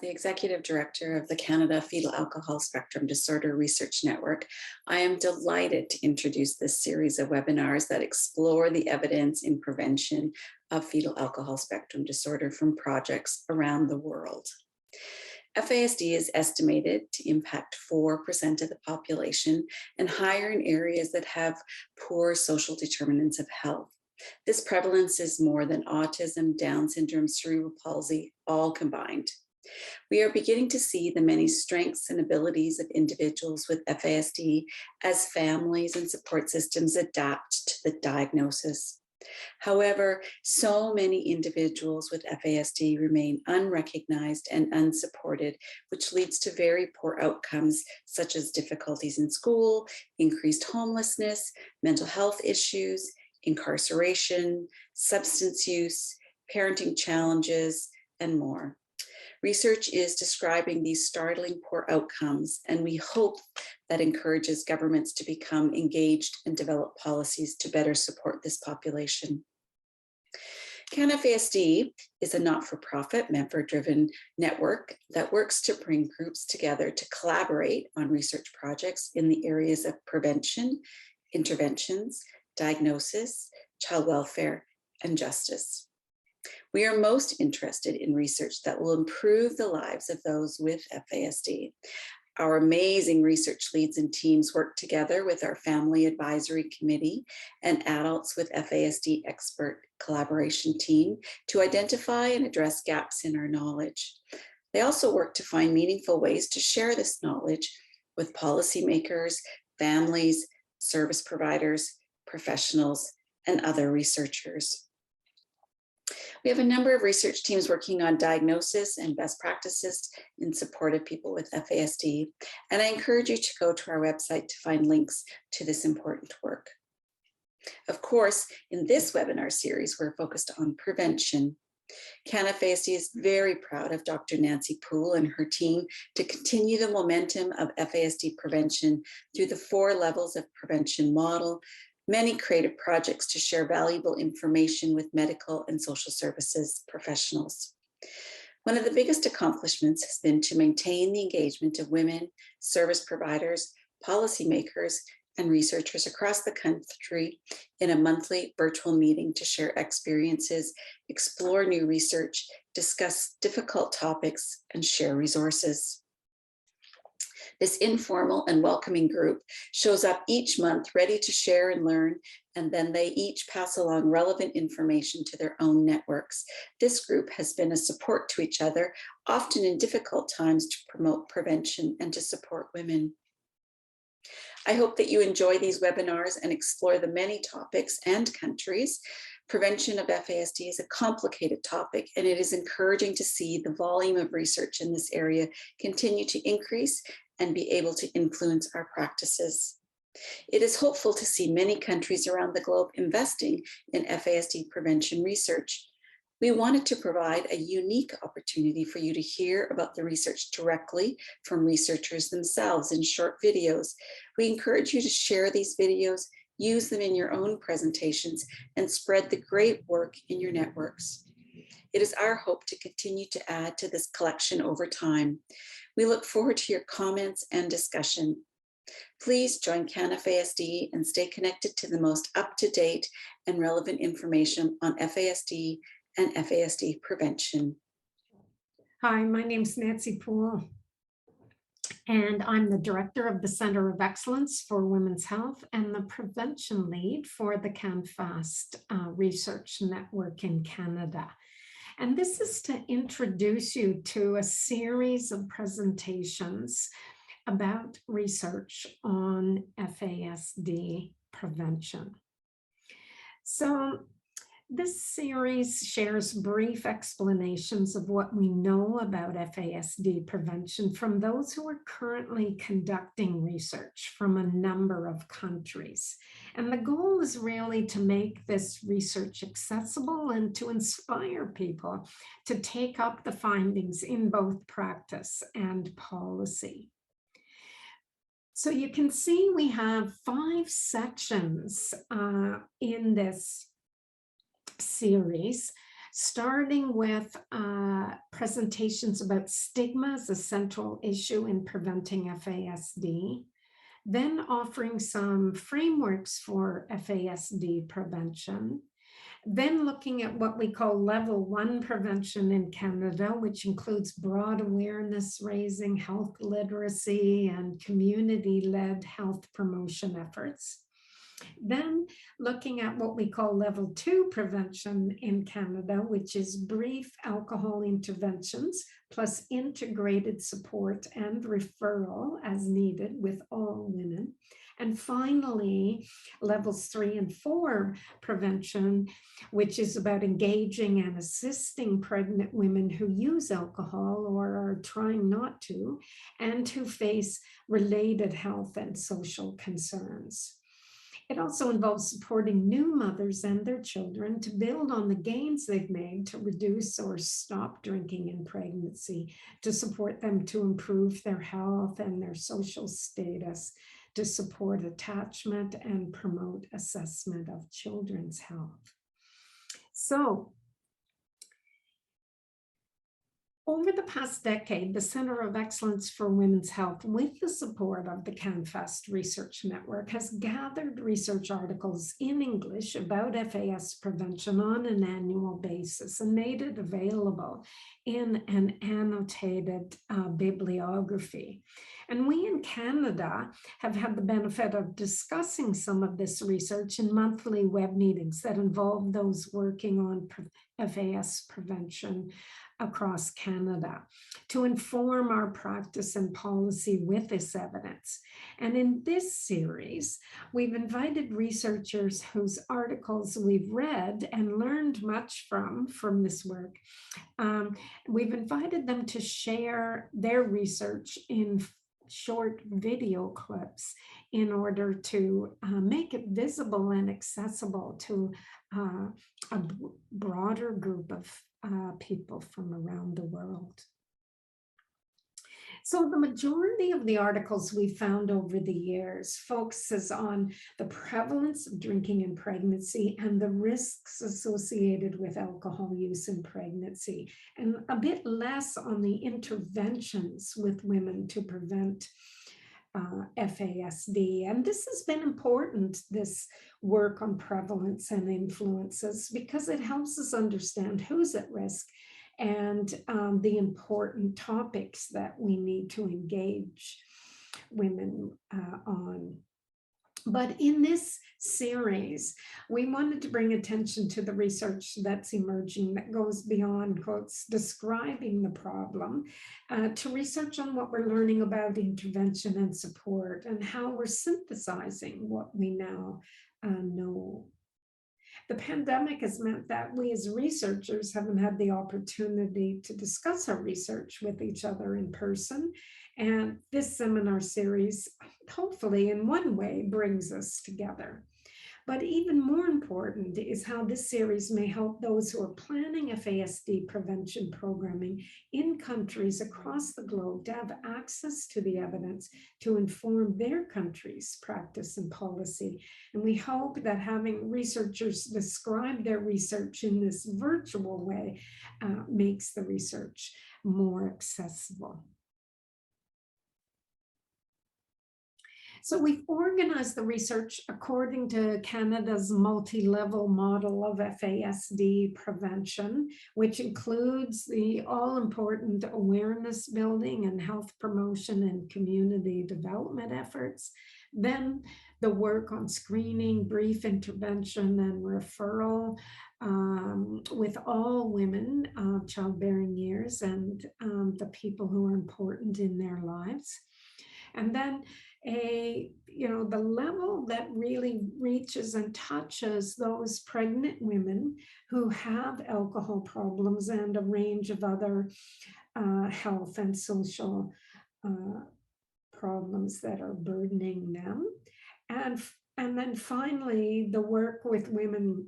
the Executive Director of the Canada Fetal Alcohol Spectrum Disorder Research Network, I am delighted to introduce this series of webinars that explore the evidence in prevention of fetal alcohol spectrum disorder from projects around the world. FASD is estimated to impact 4% of the population and higher in areas that have poor social determinants of health. This prevalence is more than autism, Down syndrome, cerebral palsy, all combined. We are beginning to see the many strengths and abilities of individuals with FASD as families and support systems adapt to the diagnosis. However, so many individuals with FASD remain unrecognized and unsupported, which leads to very poor outcomes such as difficulties in school, increased homelessness, mental health issues, incarceration, substance use, parenting challenges, and more. Research is describing these startling poor outcomes, and we hope that encourages governments to become engaged and develop policies to better support this population. CanFASD is a not-for-profit, member-driven network that works to bring groups together to collaborate on research projects in the areas of prevention, interventions, diagnosis, child welfare, and justice. We are most interested in research that will improve the lives of those with FASD. Our amazing research leads and teams work together with our Family Advisory Committee and Adults with FASD Expert Collaboration Team to identify and address gaps in our knowledge. They also work to find meaningful ways to share this knowledge with policymakers, families, service providers, professionals, and other researchers. We have a number of research teams working on diagnosis and best practices in support of people with FASD, and I encourage you to go to our website to find links to this important work. Of course, in this webinar series, we're focused on prevention. CanFASD is very proud of Dr. Nancy Poole and her team to continue the momentum of FASD prevention through the 4 levels of prevention model, many creative projects to share valuable information with medical and social services professionals. One of the biggest accomplishments has been to maintain the engagement of women, service providers, policymakers, and researchers across the country in a monthly virtual meeting to share experiences, explore new research, discuss difficult topics, and share resources. This informal and welcoming group shows up each month ready to share and learn, and then they each pass along relevant information to their own networks. This group has been a support to each other, often in difficult times, to promote prevention and to support women. I hope that you enjoy these webinars and explore the many topics and countries. Prevention of FASD is a complicated topic, and it is encouraging to see the volume of research in this area continue to increase and be able to influence our practices. It is hopeful to see many countries around the globe investing in FASD prevention research. We wanted to provide a unique opportunity for you to hear about the research directly from researchers themselves in short videos. We encourage you to share these videos, use them in your own presentations, and spread the great work in your networks. It is our hope to continue to add to this collection over time. We look forward to your comments and discussion. Please join CanFASD and stay connected to the most up-to-date and relevant information on FASD and FASD prevention. Hi, my name is Nancy Poole, and I'm the Director of the Center of Excellence for Women's Health and the Prevention Lead for the CanFASD Research Network in Canada. And this is to introduce you to a series of presentations about research on FASD prevention. So this series shares brief explanations of what we know about FASD prevention from those who are currently conducting research from a number of countries. And the goal is really to make this research accessible and to inspire people to take up the findings in both practice and policy. So you can see we have 5 sections in this series. starting with presentations about stigma as a central issue in preventing FASD, then offering some frameworks for FASD prevention, then looking at what we call level 1 prevention in Canada, which includes broad awareness raising, health literacy, and community-led health promotion efforts. Then looking at what we call level 2 prevention in Canada, which is brief alcohol interventions plus integrated support and referral as needed with all women. And finally, levels 3 and 4 prevention, which is about engaging and assisting pregnant women who use alcohol or are trying not to, and who face related health and social concerns. It also involves supporting new mothers and their children to build on the gains they've made to reduce or stop drinking in pregnancy, to support them to improve their health and their social status, to support attachment and promote assessment of children's health. So, over the past decade, the Center of Excellence for Women's Health, with the support of the CanFASD Research Network, has gathered research articles in English about FAS prevention on an annual basis and made it available in an annotated bibliography. And we in Canada have had the benefit of discussing some of this research in monthly web meetings that involve those working on FAS prevention across Canada to inform our practice and policy with this evidence. And in this series, we've invited researchers whose articles we've read and learned much from this work. We've invited them to share their research in short video clips in order to make it visible and accessible to a broader group of people from around the world. So the majority of the articles we found over the years focuses on the prevalence of drinking in pregnancy and the risks associated with alcohol use in pregnancy, and a bit less on the interventions with women to prevent FASD. And this has been important, this work on prevalence and influences, because it helps us understand who's at risk and the important topics that we need to engage women on. But in this series, we wanted to bring attention to the research that's emerging that goes beyond, quotes, describing the problem, to research on what we're learning about intervention and support and how we're synthesizing what we now know. The pandemic has meant that we as researchers haven't had the opportunity to discuss our research with each other in person. And this seminar series, hopefully in one way, brings us together. But even more important is how this series may help those who are planning FASD prevention programming in countries across the globe to have access to the evidence to inform their country's practice and policy. And we hope that having researchers describe their research in this virtual way makes the research more accessible. So we've organized the research according to Canada's multi-level model of FASD prevention, which includes the all-important awareness building and health promotion and community development efforts, then the work on screening, brief intervention, and referral with all women of childbearing years and the people who are important in their lives. And then the level that really reaches and touches those pregnant women who have alcohol problems and a range of other health and social problems that are burdening them. And then finally, the work with women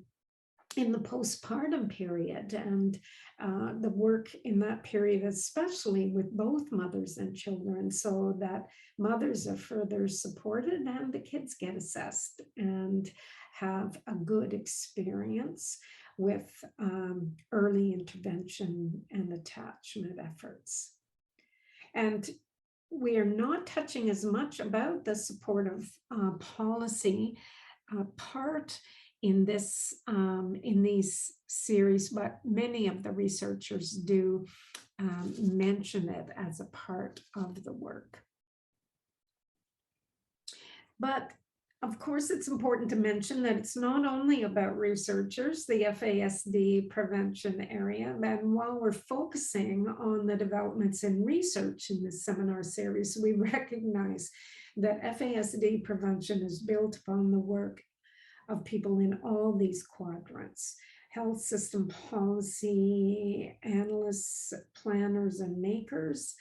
in the postpartum period and the work in that period, especially with both mothers and children, so that mothers are further supported and the kids get assessed and have a good experience with early intervention and attachment efforts. And we are not touching as much about the supportive policy part in this in these series, but many of the researchers do mention it as a part of the work. But of course, it's important to mention that it's not only about researchers, the FASD prevention area. And while we're focusing on the developments in research in this seminar series, we recognize that FASD prevention is built upon the work of people in all these quadrants: health system policy, analysts, planners and makers,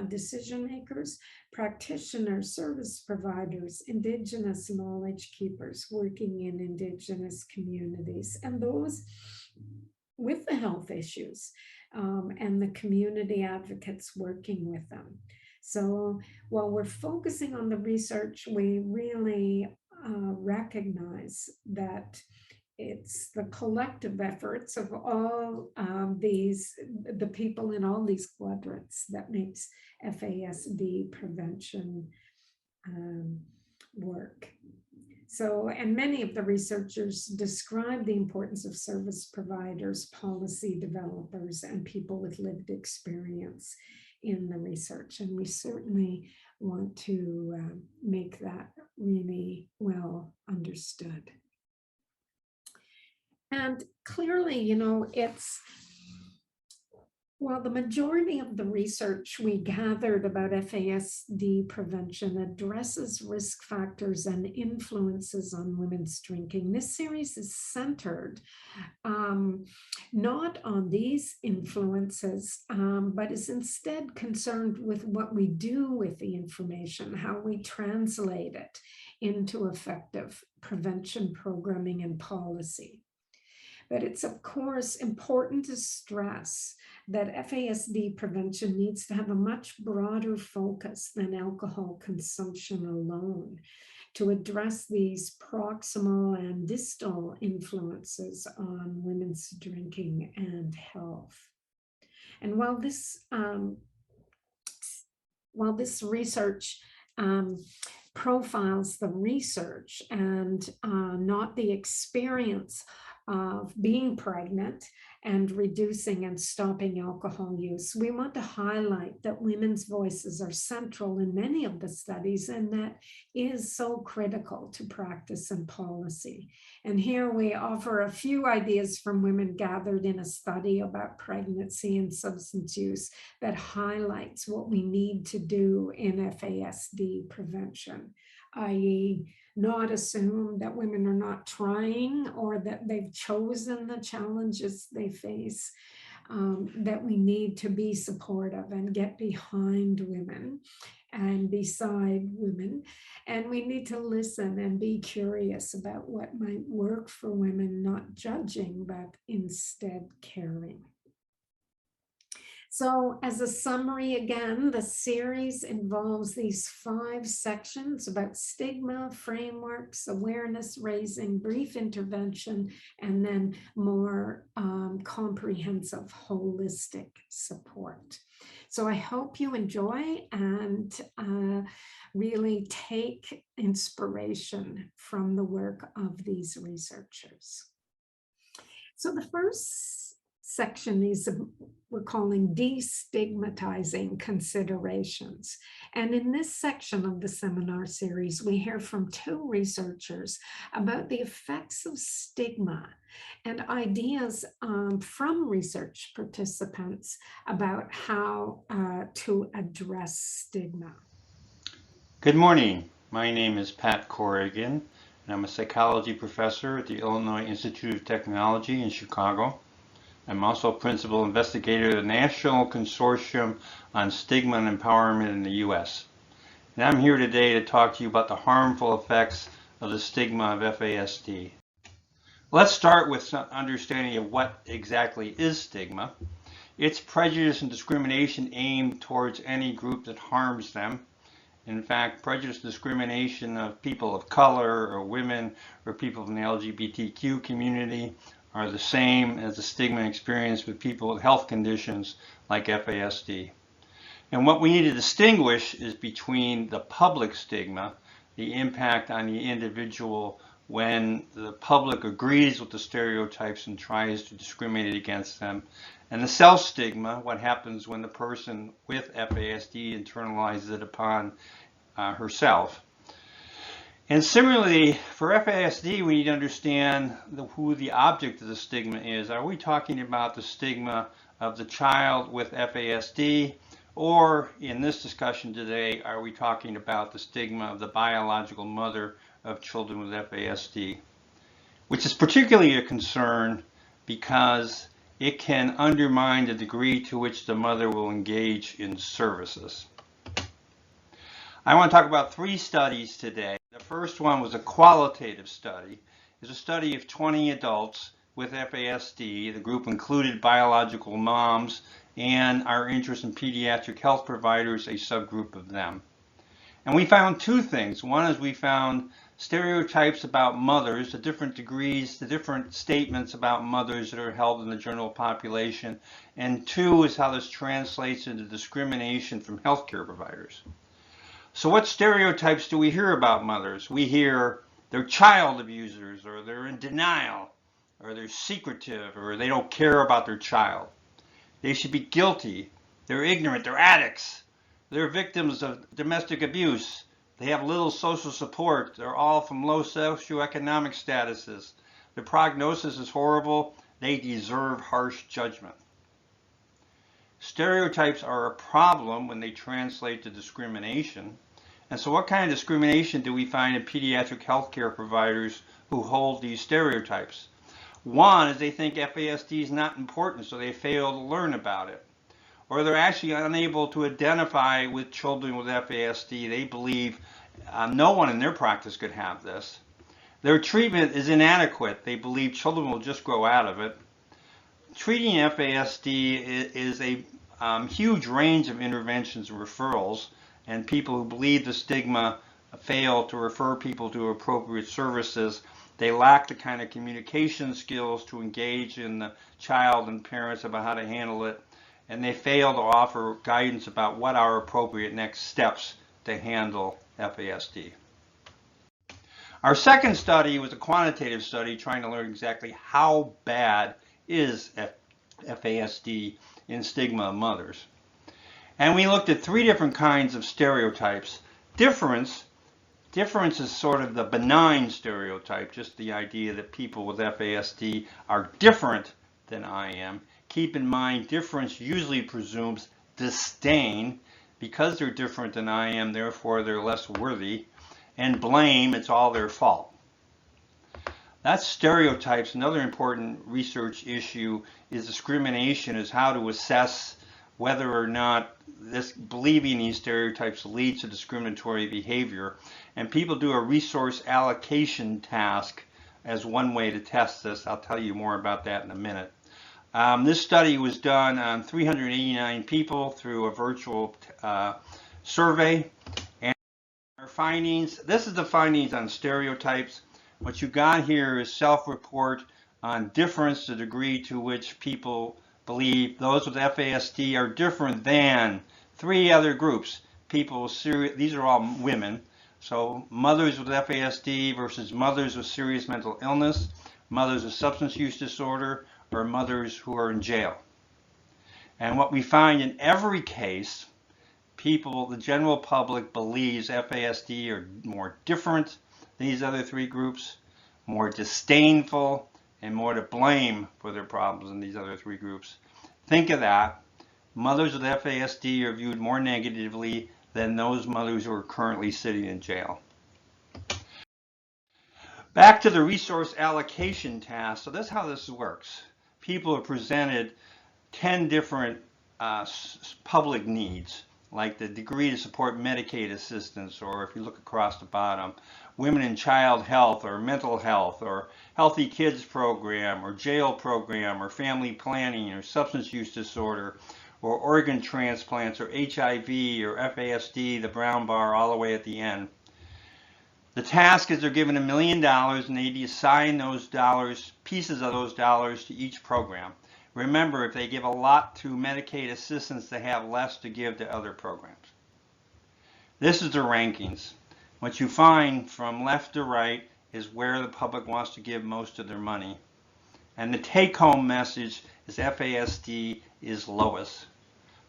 decision makers, practitioners, service providers, Indigenous knowledge keepers working in Indigenous communities, and those with the health issues, and the community advocates working with them. So while we're focusing on the research, we really recognize that it's the collective efforts of all the people in all these quadrants that makes FASD prevention work. So, and many of the researchers describe the importance of service providers, policy developers, and people with lived experience in the research. And we certainly want to make that really well understood. And clearly, you know, while the majority of the research we gathered about FASD prevention addresses risk factors and influences on women's drinking, this series is centered not on these influences, but is instead concerned with what we do with the information, how we translate it into effective prevention programming and policy. But it's, of course, important to stress that FASD prevention needs to have a much broader focus than alcohol consumption alone to address these proximal and distal influences on women's drinking and health. And while this research profiles the research and not the experience of being pregnant and reducing and stopping alcohol use, we want to highlight that women's voices are central in many of the studies, and that is so critical to practice and policy. And here we offer a few ideas from women gathered in a study about pregnancy and substance use that highlights what we need to do in FASD prevention, i.e., not assume that women are not trying or that they've chosen the challenges they face, that we need to be supportive and get behind women and beside women. And we need to listen and be curious about what might work for women, not judging, but instead caring. So as a summary, again, the series involves these 5 sections about stigma, frameworks, awareness raising, brief intervention, and then more comprehensive, holistic support. So I hope you enjoy and really take inspiration from the work of these researchers. So the first section is we're calling destigmatizing considerations. And in this section of the seminar series, we hear from 2 researchers about the effects of stigma and ideas from research participants about how to address stigma. Good morning. My name is Pat Corrigan, and I'm a psychology professor at the Illinois Institute of Technology in Chicago. I'm also a principal investigator of the National Consortium on Stigma and Empowerment in the U.S. And I'm here today to talk to you about the harmful effects of the stigma of FASD. Let's start with some understanding of what exactly is stigma. It's prejudice and discrimination aimed towards any group that harms them. In fact, prejudice and discrimination of people of color or women or people from the LGBTQ community are the same as the stigma experienced with people with health conditions like FASD. And what we need to distinguish is between the public stigma, the impact on the individual when the public agrees with the stereotypes and tries to discriminate against them, and the self-stigma, what happens when the person with FASD internalizes it upon herself. And similarly, for FASD, we need to understand who the object of the stigma is. Are we talking about the stigma of the child with FASD? Or in this discussion today, are we talking about the stigma of the biological mother of children with FASD? Which is particularly a concern because it can undermine the degree to which the mother will engage in services. I want to talk about 3 studies today. The first one was a qualitative study. It's a study of 20 adults with FASD. The group included biological moms and our interest in pediatric health providers, a subgroup of them. And we found 2 things. One is we found stereotypes about mothers, the different degrees, the different statements about mothers that are held in the general population. And 2 is how this translates into discrimination from healthcare providers. So what stereotypes do we hear about mothers? We hear they're child abusers, or they're in denial, or they're secretive, or they don't care about their child. They should be guilty. They're ignorant. They're addicts. They're victims of domestic abuse. They have little social support. They're all from low socioeconomic statuses. Their prognosis is horrible. They deserve harsh judgment. Stereotypes are a problem when they translate to discrimination. And so what kind of discrimination do we find in pediatric healthcare providers who hold these stereotypes? One is they think FASD is not important, so they fail to learn about it. Or they're actually unable to identify with children with FASD. They believe no one in their practice could have this. Their treatment is inadequate. They believe children will just grow out of it. Treating FASD is a huge range of interventions and referrals, and people who believe the stigma fail to refer people to appropriate services. They lack the kind of communication skills to engage in the child and parents about how to handle it, and they fail to offer guidance about what are appropriate next steps to handle FASD. Our second study was a quantitative study trying to learn exactly how bad is FASD in stigma of mothers. And we looked at 3 different kinds of stereotypes. Difference is sort of the benign stereotype, just the idea that people with FASD are different than I am. Keep in mind, difference usually presumes disdain. Because they're different than I am, therefore they're less worthy. And blame, it's all their fault. That's stereotypes. Another important research issue is discrimination, is how to assess whether or not believing these stereotypes leads to discriminatory behavior. And people do a resource allocation task as one way to test this. I'll tell you more about that in a minute. This study was done on 389 people through a virtual survey. And our findings, this is the findings on stereotypes. What you got here is self-report on difference, the degree to which people believe those with FASD are different than 3 other groups. People with these are all women. So mothers with FASD versus mothers with serious mental illness, mothers with substance use disorder, or mothers who are in jail. And what we find in every case, the general public believes FASD are more different than these other 3 groups, more disdainful, and more to blame for their problems than these other 3 groups. Think of that. Mothers with FASD are viewed more negatively than those mothers who are currently sitting in jail. Back to the resource allocation task. So that's how this works. People are presented 10 different public needs, like the degree to support Medicaid assistance, or if you look across the bottom, women and child health, or mental health, or healthy kids program, or jail program, or family planning, or substance use disorder, or organ transplants, or HIV, or FASD, the brown bar all the way at the end. The task is they're given $1 million and they assign those dollars, pieces of those dollars to each program. Remember, if they give a lot to Medicaid assistance, they have less to give to other programs. This is the rankings. What you find from left to right is where the public wants to give most of their money. And the take-home message is FASD is lowest.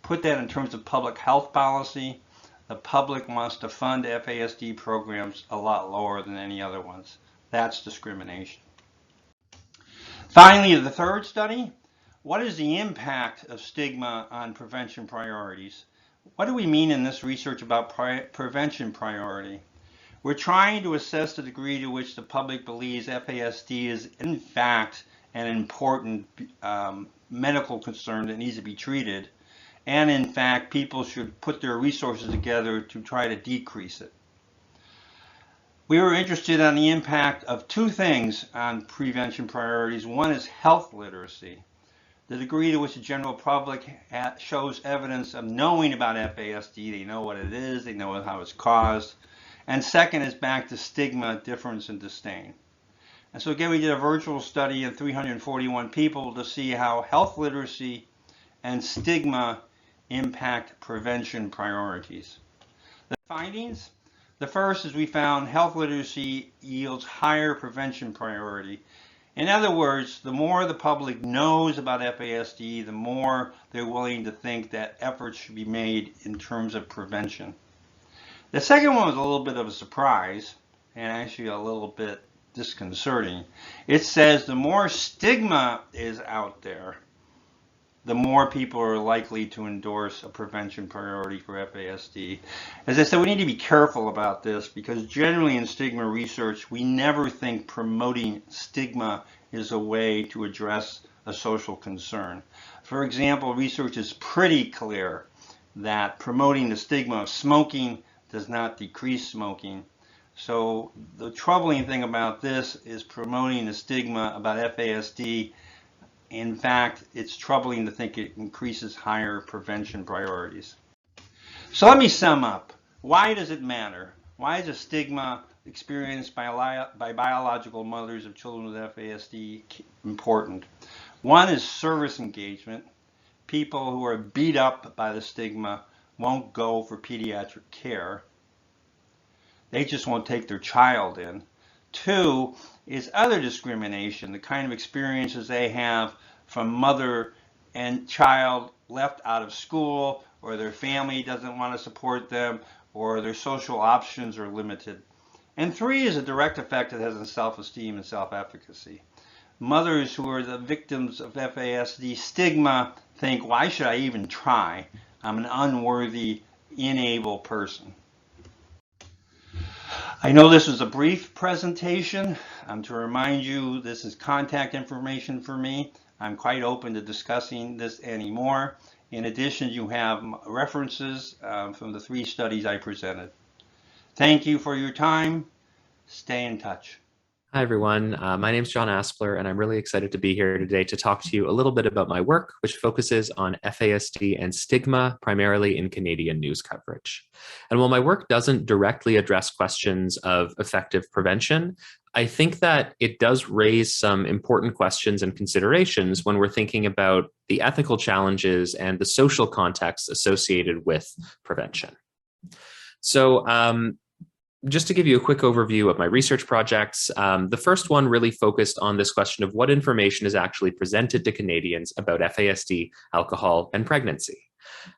Put that in terms of public health policy. The public wants to fund FASD programs a lot lower than any other ones. That's discrimination. Finally, the third study. What is the impact of stigma on prevention priorities? What do we mean in this research about prevention priority? We're trying to assess the degree to which the public believes FASD is in fact an important medical concern that needs to be treated, and in fact people should put their resources together to try to decrease it. We were interested in the impact of two things on prevention priorities. One is health literacy, the degree to which the general public shows evidence of knowing about FASD. They know what it is, they know how it's caused. And second is back to stigma, difference, and disdain. And so again, we did a virtual study of 341 people to see how health literacy and stigma impact prevention priorities. The findings, the first is we found health literacy yields higher prevention priority. In other words, the more the public knows about FASD, the more they're willing to think that efforts should be made in terms of prevention. The second one was a little bit of a surprise and actually a little bit disconcerting. It says the more stigma is out there, the more people are likely to endorse a prevention priority for FASD. As I said, we need to be careful about this because generally in stigma research, we never think promoting stigma is a way to address a social concern. For example, research is pretty clear that promoting the stigma of smoking does not decrease smoking. So the troubling thing about this is promoting the stigma about FASD. In fact, it's troubling to think it increases higher prevention priorities. So let me sum up. Why does it matter? Why is a stigma experienced by biological mothers of children with FASD important? One is service engagement. People who are beat up by the stigma won't go for pediatric care. They just won't take their child in. Two is other discrimination, the kind of experiences they have from mother and child left out of school, or their family doesn't want to support them, or their social options are limited. And three is a direct effect it has on self-esteem and self-efficacy. Mothers who are the victims of FASD stigma think, why should I even try? I'm an unworthy, unable person. I know this was a brief presentation. To remind you, this is contact information for me. I'm quite open to discussing this anymore. In addition, you have references from the 3 studies I presented. Thank you for your time. Stay in touch. Hi, everyone. My name is John Aspler, and I'm really excited to be here today to talk to you a little bit about my work, which focuses on FASD and stigma, primarily in Canadian news coverage. And while my work doesn't directly address questions of effective prevention, I think that it does raise some important questions and considerations when we're thinking about the ethical challenges and the social context associated with prevention. So, just to give you a quick overview of my research projects, the first one really focused on this question of what information is actually presented to Canadians about FASD, alcohol, and pregnancy.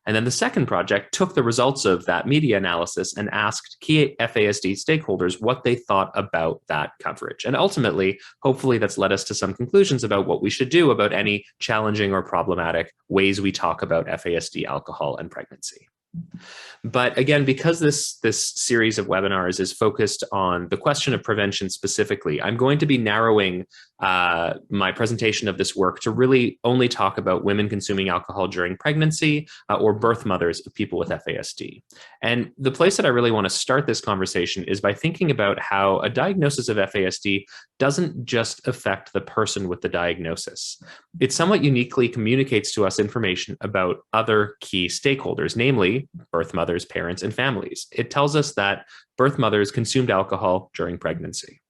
And then the second project took the results of that media analysis and asked key FASD stakeholders what they thought about that coverage. And ultimately, hopefully that's led us to some conclusions about what we should do about any challenging or problematic ways we talk about FASD, alcohol, and pregnancy. But again, because this series of webinars is focused on the question of prevention specifically, I'm going to be narrowing my presentation of this work to really only talk about women consuming alcohol during pregnancy or birth mothers of people with FASD. And the place that I really want to start this conversation is by thinking about how a diagnosis of FASD doesn't just affect the person with the diagnosis. It somewhat uniquely communicates to us information about other key stakeholders, namely by birth mothers, parents, and families. It tells us that birth mothers consumed alcohol during pregnancy.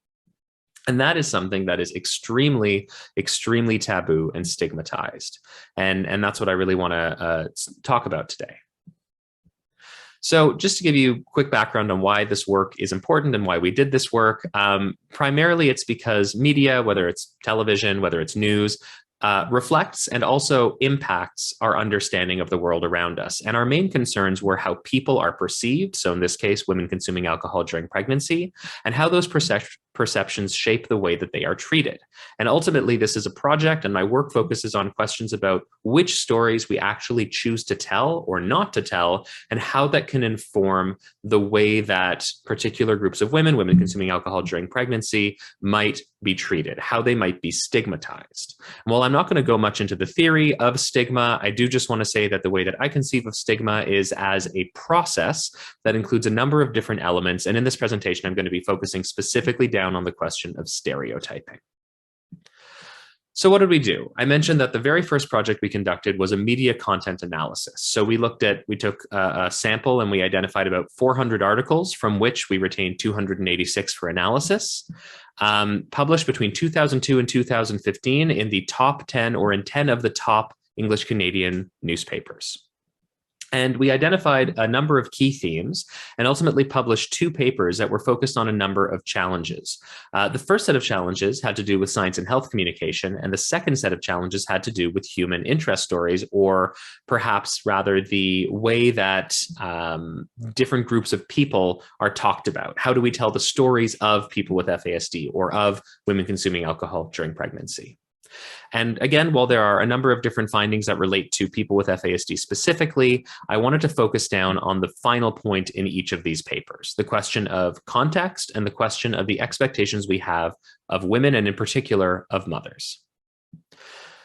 And that is something that is extremely, extremely taboo and stigmatized. And that's what I really want to talk about today. So just to give you quick background on why this work is important and why we did this work, primarily it's because media, whether it's television, whether it's news, reflects and also impacts our understanding of the world around us. And our main concerns were how people are perceived, so in this case, women consuming alcohol during pregnancy, and how those perceptions shape the way that they are treated. And ultimately, this is a project, and my work focuses on questions about which stories we actually choose to tell or not to tell, and how that can inform the way that particular groups of women consuming alcohol during pregnancy, might be treated, how they might be stigmatized. And while I'm not going to go much into the theory of stigma, I do just want to say that the way that I conceive of stigma is as a process that includes a number of different elements. And in this presentation, I'm going to be focusing specifically down on the question of stereotyping. So what did we do? I mentioned that the very first project we conducted was a media content analysis. So we took a sample and we identified about 400 articles, from which we retained 286 for analysis, published between 2002 and 2015 in the top 10 or in 10 of the top English Canadian newspapers. And we identified a number of key themes and ultimately published 2 papers that were focused on a number of challenges. The first set of challenges had to do with science and health communication, and the second set of challenges had to do with human interest stories, or perhaps rather the way that different groups of people are talked about. How do we tell the stories of people with FASD or of women consuming alcohol during pregnancy? And again, while there are a number of different findings that relate to people with FASD specifically, I wanted to focus down on the final point in each of these papers, the question of context and the question of the expectations we have of women, and in particular of mothers.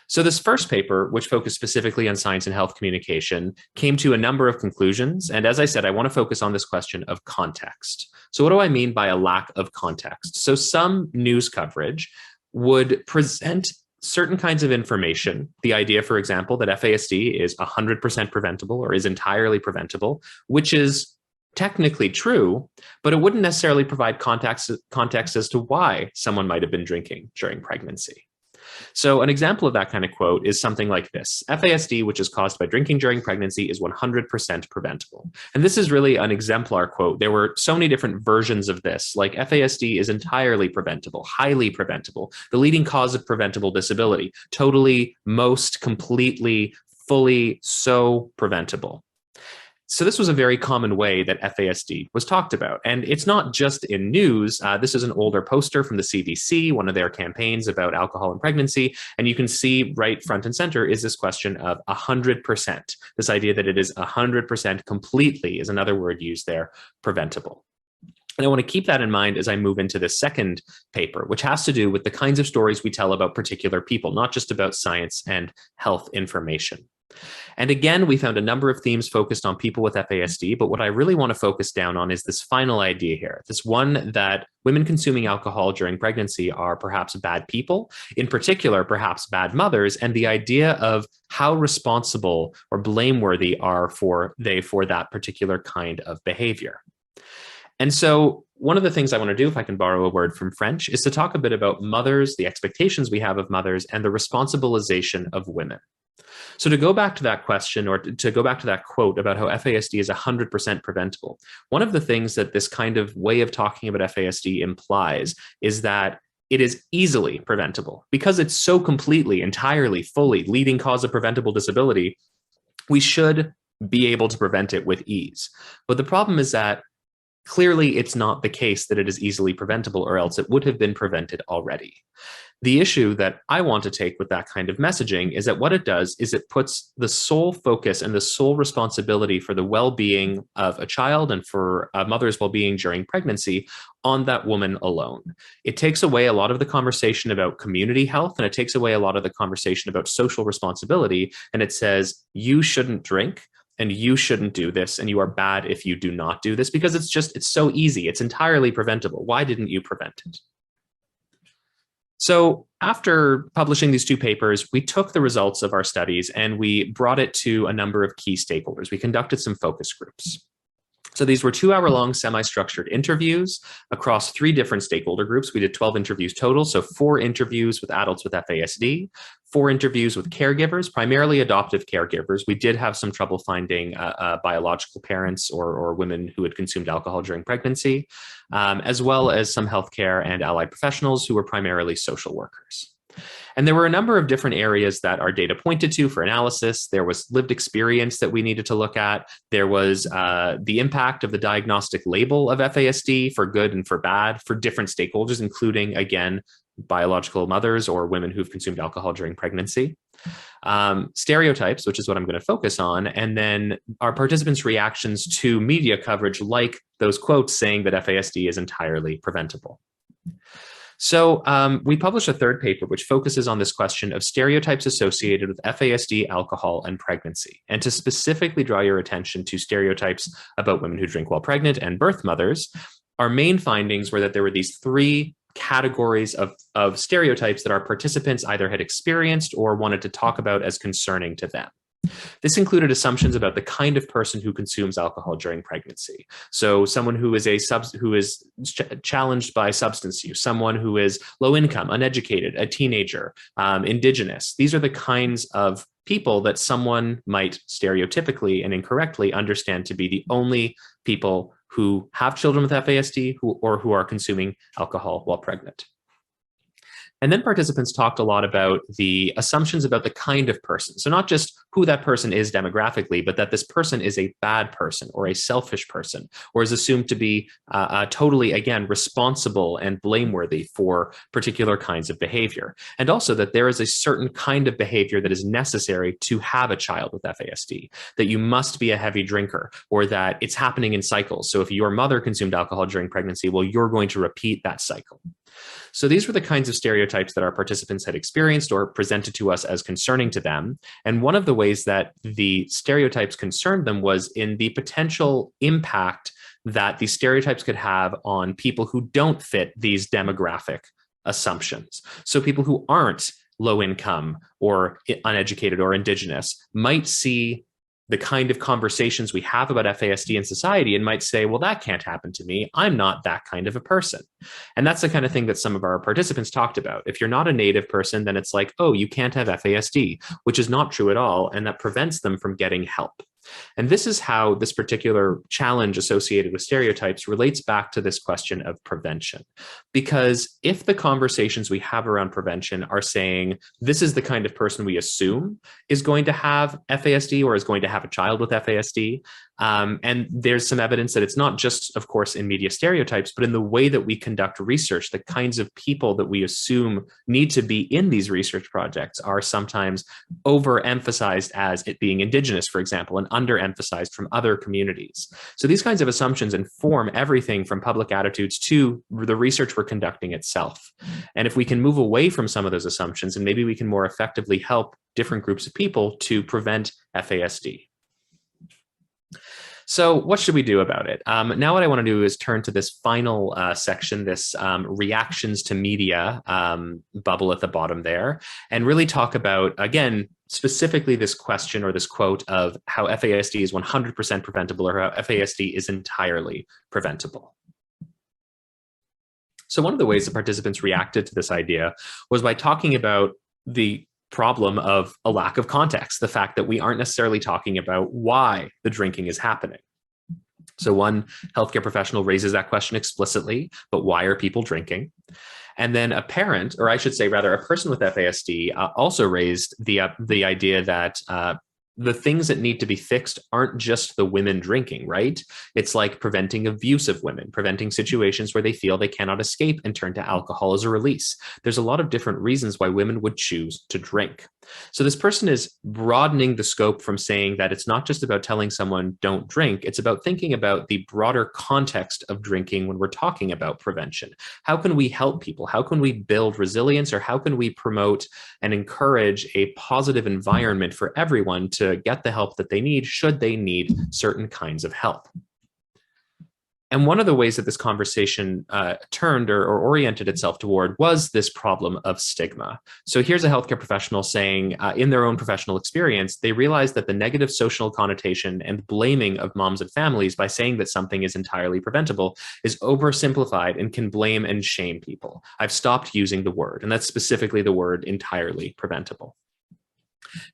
So this first paper, which focused specifically on science and health communication, came to a number of conclusions. And as I said, I want to focus on this question of context. So what do I mean by a lack of context? So some news coverage would present certain kinds of information, the idea, for example, that FASD is 100% preventable or is entirely preventable, which is technically true, but it wouldn't necessarily provide context as to why someone might have been drinking during pregnancy. So an example of that kind of quote is something like this: FASD, which is caused by drinking during pregnancy, is 100% preventable. And this is really an exemplar quote. There were so many different versions of this, like FASD is entirely preventable, highly preventable, the leading cause of preventable disability, totally, most, completely, fully, so preventable. So this was a very common way that FASD was talked about. And it's not just in news. This is an older poster from the CDC, one of their campaigns about alcohol and pregnancy. And you can see right front and center is this question of 100%. This idea that it is 100% completely, is another word used there, preventable. And I want to keep that in mind as I move into the second paper, which has to do with the kinds of stories we tell about particular people, not just about science and health information. And again, we found a number of themes focused on people with FASD, but what I really want to focus down on is this final idea here, this one that women consuming alcohol during pregnancy are perhaps bad people, in particular, perhaps bad mothers, and the idea of how responsible or blameworthy are they for that particular kind of behavior. And so one of the things I want to do, if I can borrow a word from French, is to talk a bit about mothers, the expectations we have of mothers, and the responsibilization of women. So to go back to that question, or to go back to that quote about how FASD is 100% preventable, one of the things that this kind of way of talking about FASD implies is that it is easily preventable. Because it's so completely, entirely, fully leading cause of preventable disability, we should be able to prevent it with ease. But the problem is that clearly it's not the case that it is easily preventable, or else it would have been prevented already. The issue that I want to take with that kind of messaging is that what it does is it puts the sole focus and the sole responsibility for the well-being of a child and for a mother's well-being during pregnancy on that woman alone. It takes away a lot of the conversation about community health, and it takes away a lot of the conversation about social responsibility. And it says, you shouldn't drink, and you shouldn't do this, and you are bad if you do not do this, because it's so easy. It's entirely preventable. Why didn't you prevent it? So after publishing these two papers, we took the results of our studies and we brought it to a number of key stakeholders. We conducted some focus groups. So these were 2-hour-long semi-structured interviews across 3 different stakeholder groups. We did 12 interviews total, so 4 interviews with adults with FASD, 4 interviews with caregivers, primarily adoptive caregivers. We did have some trouble finding biological parents or women who had consumed alcohol during pregnancy, as well as some healthcare and allied professionals who were primarily social workers. And there were a number of different areas that our data pointed to for analysis. There was lived experience that we needed to look at. There was the impact of the diagnostic label of FASD for good and for bad for different stakeholders, including, again, biological mothers or women who've consumed alcohol during pregnancy. Stereotypes, which is what I'm going to focus on, and then our participants' reactions to media coverage like those quotes saying that FASD is entirely preventable. So we published a third paper which focuses on this question of stereotypes associated with FASD, alcohol, and pregnancy. And to specifically draw your attention to stereotypes about women who drink while pregnant and birth mothers, our main findings were that there were these 3 categories of stereotypes that our participants either had experienced or wanted to talk about as concerning to them. This included assumptions about the kind of person who consumes alcohol during pregnancy. So someone who is challenged by substance use, someone who is low income, uneducated, a teenager, indigenous. These are the kinds of people that someone might stereotypically and incorrectly understand to be the only people who have children with FASD or who are consuming alcohol while pregnant. And then participants talked a lot about the assumptions about the kind of person. So not just who that person is demographically, but that this person is a bad person or a selfish person, or is assumed to be totally, again, responsible and blameworthy for particular kinds of behavior. And also that there is a certain kind of behavior that is necessary to have a child with FASD, that you must be a heavy drinker, or that it's happening in cycles. So if your mother consumed alcohol during pregnancy, well, you're going to repeat that cycle. So these were the kinds of stereotypes that our participants had experienced or presented to us as concerning to them. And one of the ways that the stereotypes concerned them was in the potential impact that these stereotypes could have on people who don't fit these demographic assumptions. So people who aren't low income or uneducated or indigenous might see the kind of conversations we have about FASD in society and might say, well, that can't happen to me. I'm not that kind of a person. And that's the kind of thing that some of our participants talked about. If you're not a Native person, then it's like, oh, you can't have FASD, which is not true at all. And that prevents them from getting help. And this is how this particular challenge associated with stereotypes relates back to this question of prevention. Because if the conversations we have around prevention are saying, this is the kind of person we assume is going to have FASD or is going to have a child with FASD, and there's some evidence that it's not just, of course, in media stereotypes, but in the way that we conduct research, the kinds of people that we assume need to be in these research projects are sometimes overemphasized as it being indigenous, for example, and underemphasized from other communities. So these kinds of assumptions inform everything from public attitudes to the research we're conducting itself. And if we can move away from some of those assumptions, and maybe we can more effectively help different groups of people to prevent FASD. So what should we do about it? Now what I want to do is turn to this final section, this reactions to media bubble at the bottom there, and really talk about, again, specifically this question or this quote of how FASD is 100% preventable or how FASD is entirely preventable. So one of the ways the participants reacted to this idea was by talking about the problem of a lack of context, the fact that we aren't necessarily talking about why the drinking is happening. So one healthcare professional raises that question explicitly, but why are people drinking? And then a parent, or I should say rather a person with FASD also raised the idea that the things that need to be fixed aren't just the women drinking, right? It's like preventing abuse of women, preventing situations where they feel they cannot escape and turn to alcohol as a release. There's a lot of different reasons why women would choose to drink. So this person is broadening the scope from saying that it's not just about telling someone don't drink, it's about thinking about the broader context of drinking when we're talking about prevention. How can we help people? How can we build resilience, or how can we promote and encourage a positive environment for everyone to get the help that they need should they need certain kinds of help? And one of the ways that this conversation turned or oriented itself toward was this problem of stigma. So here's a healthcare professional saying in their own professional experience, they realized that the negative social connotation and blaming of moms and families by saying that something is entirely preventable is oversimplified and can blame and shame people. I've stopped using the word, and that's specifically the word entirely preventable.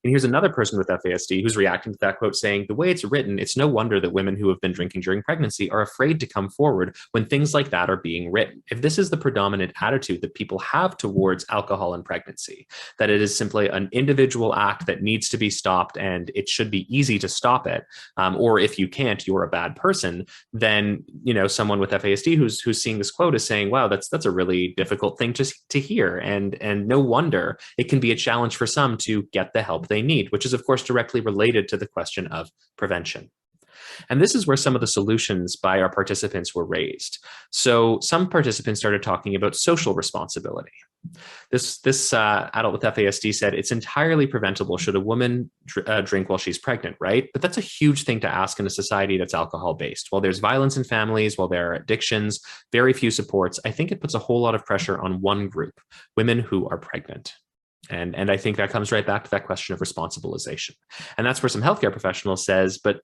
And here's another person with FASD who's reacting to that quote saying, the way it's written, it's no wonder that women who have been drinking during pregnancy are afraid to come forward when things like that are being written. If this is the predominant attitude that people have towards alcohol and pregnancy, that it is simply an individual act that needs to be stopped and it should be easy to stop it, or if you can't, you're a bad person, then someone with FASD who's seeing this quote is saying, wow, that's a really difficult thing to hear. And no wonder it can be a challenge for some to get the help they need, which is of course directly related to the question of prevention. And this is where some of the solutions by our participants were raised. So some participants started talking about social responsibility. This adult with FASD said it's entirely preventable should a woman drink while she's pregnant, right? But that's a huge thing to ask in a society that's alcohol-based. While there's violence in families, while there are addictions, very few supports, I think it puts a whole lot of pressure on one group, women who are pregnant. And I think that comes right back to that question of responsibilization. And that's where some healthcare professionals said, but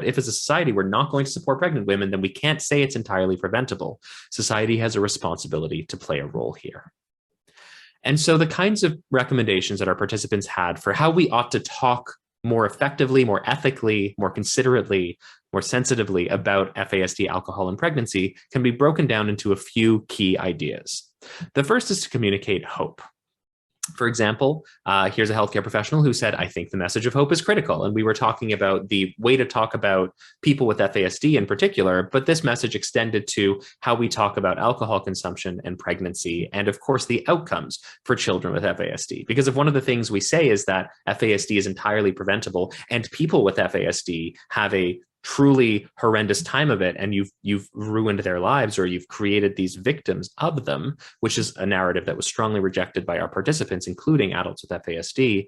if as a society we're not going to support pregnant women, then we can't say it's entirely preventable. Society has a responsibility to play a role here. And so the kinds of recommendations that our participants had for how we ought to talk more effectively, more ethically, more considerately, more sensitively about FASD, alcohol, and pregnancy can be broken down into a few key ideas. The first is to communicate hope. For example, here's a healthcare professional who said, I think the message of hope is critical. And we were talking about the way to talk about people with FASD in particular, but this message extended to how we talk about alcohol consumption and pregnancy, and of course, the outcomes for children with FASD. Because if one of the things we say is that FASD is entirely preventable and people with FASD have a truly horrendous time of it, and you've ruined their lives, or you've created these victims of them, which is a narrative that was strongly rejected by our participants, including adults with FASD.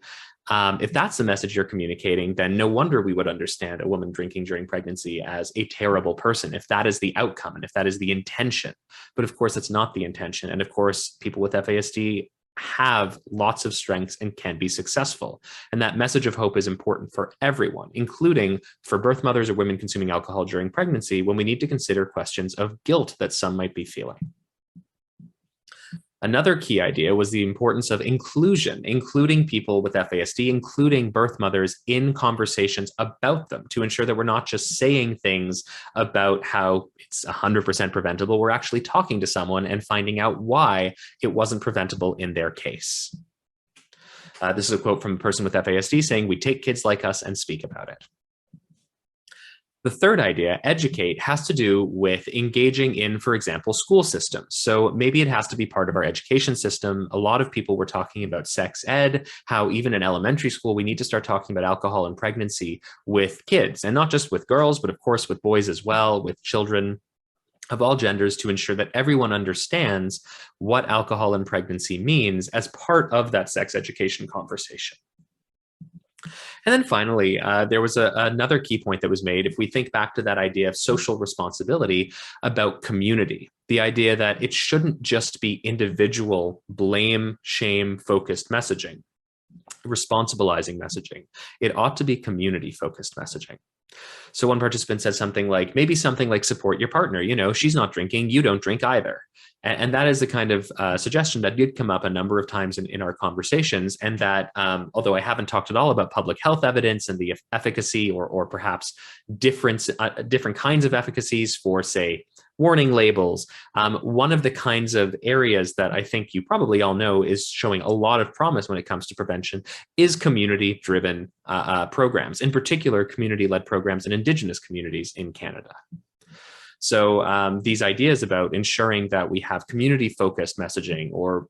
If that's the message you're communicating, then no wonder we would understand a woman drinking during pregnancy as a terrible person, if that is the outcome and if that is the intention. But of course, it's not the intention. And of course, people with FASD have lots of strengths and can be successful. And that message of hope is important for everyone, including for birth mothers or women consuming alcohol during pregnancy, when we need to consider questions of guilt that some might be feeling. Another key idea was the importance of inclusion, including people with FASD, including birth mothers in conversations about them, to ensure that we're not just saying things about how it's 100% preventable. We're actually talking to someone and finding out why it wasn't preventable in their case. This is a quote from a person with FASD saying, we take kids like us and speak about it. The third idea, educate, has to do with engaging in, for example, school systems. So maybe it has to be part of our education system. A lot of people were talking about sex ed, how even in elementary school, we need to start talking about alcohol and pregnancy with kids, and not just with girls, but of course with boys as well, with children of all genders, to ensure that everyone understands what alcohol and pregnancy means as part of that sex education conversation. And then finally, there was another key point that was made. If we think back to that idea of social responsibility about community, the idea that it shouldn't just be individual blame, shame focused messaging, responsibilizing messaging. It ought to be community focused messaging. So one participant said something like, maybe something like support your partner. You know, she's not drinking, you don't drink either. And that is the kind of suggestion that did come up a number of times in our conversations. And that, although I haven't talked at all about public health evidence and the efficacy or perhaps different kinds of efficacies for, say, warning labels, one of the kinds of areas that I think you probably all know is showing a lot of promise when it comes to prevention is community-driven programs, in particular community-led programs in Indigenous communities in Canada. So these ideas about ensuring that we have community-focused messaging or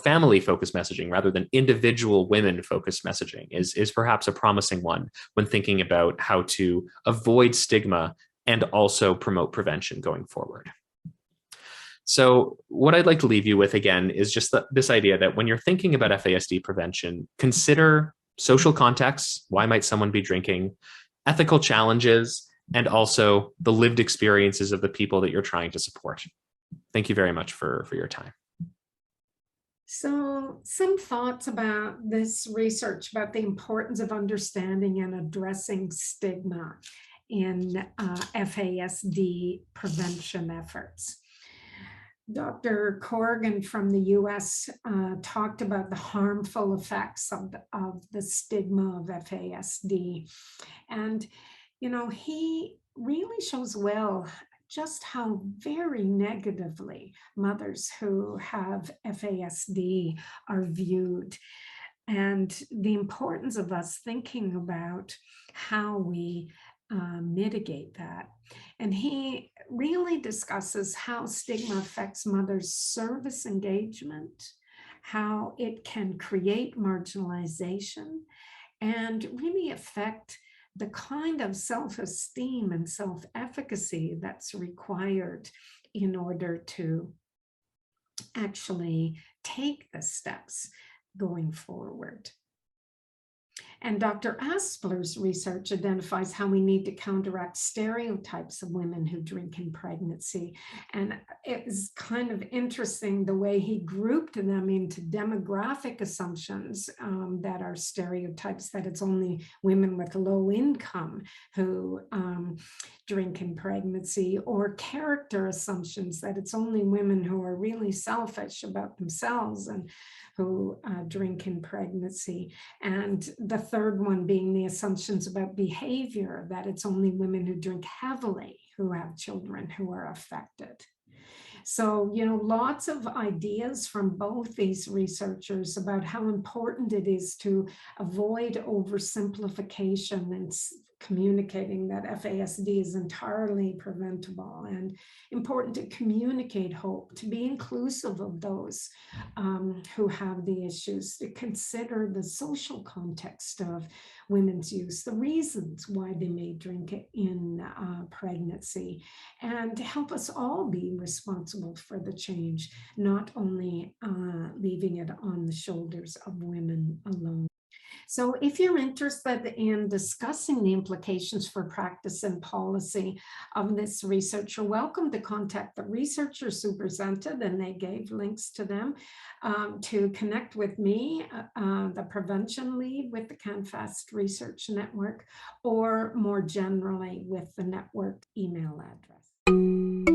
family-focused messaging rather than individual women-focused messaging is perhaps a promising one when thinking about how to avoid stigma and also promote prevention going forward. So what I'd like to leave you with, again, is just this idea that when you're thinking about FASD prevention, consider social contexts. Why might someone be drinking? Ethical challenges, and also the lived experiences of the people that you're trying to support. Thank you very much for your time. So some thoughts about this research about the importance of understanding and addressing stigma in FASD prevention efforts. Dr. Corrigan from the US talked about the harmful effects of the stigma of FASD. And, you know, he really shows well just how very negatively mothers who have FASD are viewed, and the importance of us thinking about how we mitigate that. And he really discusses how stigma affects mothers' service engagement, how it can create marginalization, and really affect the kind of self-esteem and self-efficacy that's required in order to actually take the steps going forward. And Dr. Aspler's research identifies how we need to counteract stereotypes of women who drink in pregnancy. And it is kind of interesting the way he grouped them into demographic assumptions that are stereotypes, that it's only women with low income who drink in pregnancy, or character assumptions that it's only women who are really selfish about themselves and who drink in pregnancy. And the third one being the assumptions about behavior, that it's only women who drink heavily who have children who are affected. So, you know, lots of ideas from both these researchers about how important it is to avoid oversimplification and communicating that FASD is entirely preventable, and important to communicate hope, to be inclusive of those who have the issues, to consider the social context of women's use, the reasons why they may drink it in pregnancy, and to help us all be responsible for the change, not only leaving it on the shoulders of women alone. So if you're interested in discussing the implications for practice and policy of this research, you're welcome to contact the researchers who presented, and they gave links to them, to connect with me, the prevention lead with the CanFASD Research Network, or more generally with the network email address.